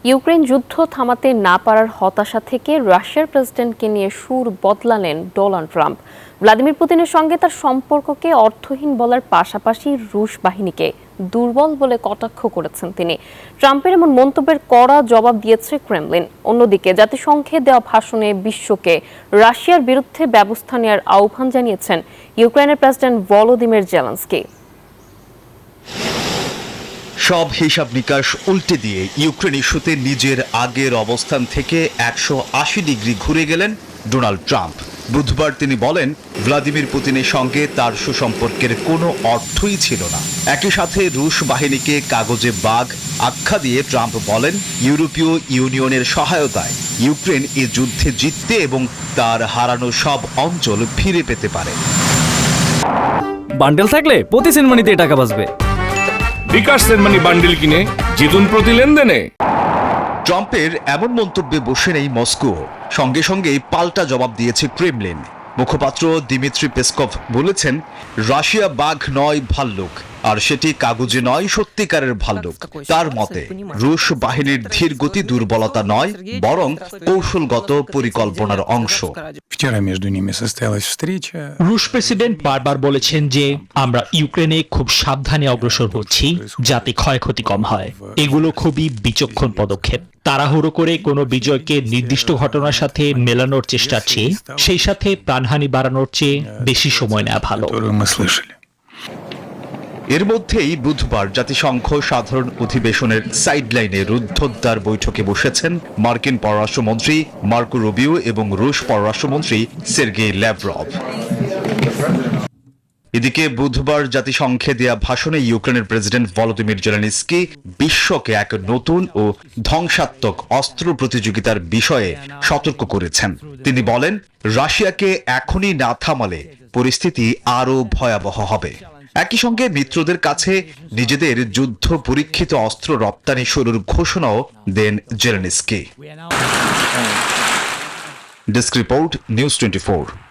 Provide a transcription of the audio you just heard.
Ukraine যুদ্ধ থামাতে না পারার হতাশা থেকে রাশিয়ার প্রেসিডেন্টকে নিয়ে সুর বদলালেন ডোনাল্ড ট্রাম্প। ভ্লাদিমির পুতিনের সঙ্গে তার সম্পর্ককে অর্থহীন বলার পাশাপাশি রুশ বাহিনীকে দুর্বল বলে কটাক্ষ করেছেন তিনি। ট্রাম্পের এমন মন্তব্যের কড়া জবাব দিয়েছে ক্রেমলিন। অন্যদিকে জাতিসংঘে দেওয়া ভাষণে বিশ্বকে রাশিয়ার বিরুদ্ধে ব্যবস্থা নেওয়ার আহ্বান জানিয়েছেন ইউক্রেনের প্রেসিডেন্ট ভলোদিমির জেলেনস্কি। সব হিসাব নিকাশ উল্টে দিয়ে ইউক্রেন ইস্যুতে নিজের আগের অবস্থান থেকে 180 ডিগ্রি ঘুরে গেলেন ডোনাল্ড ট্রাম্প। বুধবার তিনি বলেন, ভ্লাদিমির পুতিনের সঙ্গে তার সুসম্পর্কের কোনো অর্থই ছিল না। একই সাথে রুশ বাহিনীকে কাগজে বাঘ আখ্যা দিয়ে ট্রাম্প বলেন, ইউরোপীয় ইউনিয়নের সহায়তায় ইউক্রেন এ যুদ্ধে জিততে এবং তার হারানো সব অঞ্চল ফিরে পেতে পারে। বান্ডেল থাকলে প্রতি সেনমানিতে টাকা বাঁচবে। বিকাশ সেনমানি বান্ডেল কিনে জিতুন প্রতি লেনদেনে। ট্রাম্পের এমন মন্তব্যে বসে নেই মস্কো, সঙ্গে সঙ্গেই পাল্টা জবাব দিয়েছে ক্রেমলিন। মুখপাত্র দিমিত্রি পেসকভ বলেছেন, রাশিয়া বাঘ নয় ভাল্লুক, আর সেটি কাগজে নয় সত্যিকারের ভাল্লুক। তার মতে রুশ বাহিনীর ধীর গতি দুর্বলতা নয়, বরং কৌশলগত পরিকল্পনার অংশ। রুশ প্রেসিডেন্ট বারবার বলেছেন যে আমরা ইউক্রেনে খুব সাবধানে অগ্রসর হচ্ছি যাতে ক্ষয়ক্ষতি কম হয়। এগুলো খুবই বিচক্ষণ পদক্ষেপ। তাড়াহুড়ো করে কোনো বিজয়কে নির্দিষ্ট ঘটনার সাথে মেলানোর চেষ্টার চেয়ে সেই সাথে প্রাণহানি বাড়ানোর চেয়ে বেশি সময় নেওয়া ভালো। এর মধ্যেই বুধবার জাতিসংঘ সাধারণ অধিবেশনের সাইডলাইনে রুদ্ধদ্বার বৈঠকে বসেছেন মার্কিন পররাষ্ট্রমন্ত্রী মার্কো রুবিও এবং রুশ পররাষ্ট্রমন্ত্রী সের্গেই ল্যাভরভ। এদিকে বুধবার জাতিসংঘে দেয়া ভাষণে ইউক্রেনের প্রেসিডেন্ট ভলোদিমির জেলেনস্কি বিশ্বকে এক নতুন ও ধ্বংসাত্মক অস্ত্র প্রতিযোগিতার বিষয়ে সতর্ক করেছেন। তিনি বলেন, রাশিয়াকে এখনই না থামালে পরিস্থিতি আরও ভয়াবহ হবে। একই সঙ্গে মিত্রদের কাছে নিজেদের যুদ্ধ পরীক্ষিত অস্ত্র রপ্তানি শুরুর ঘোষণাও দেন জেলেনস্কি। Desk report, news 24।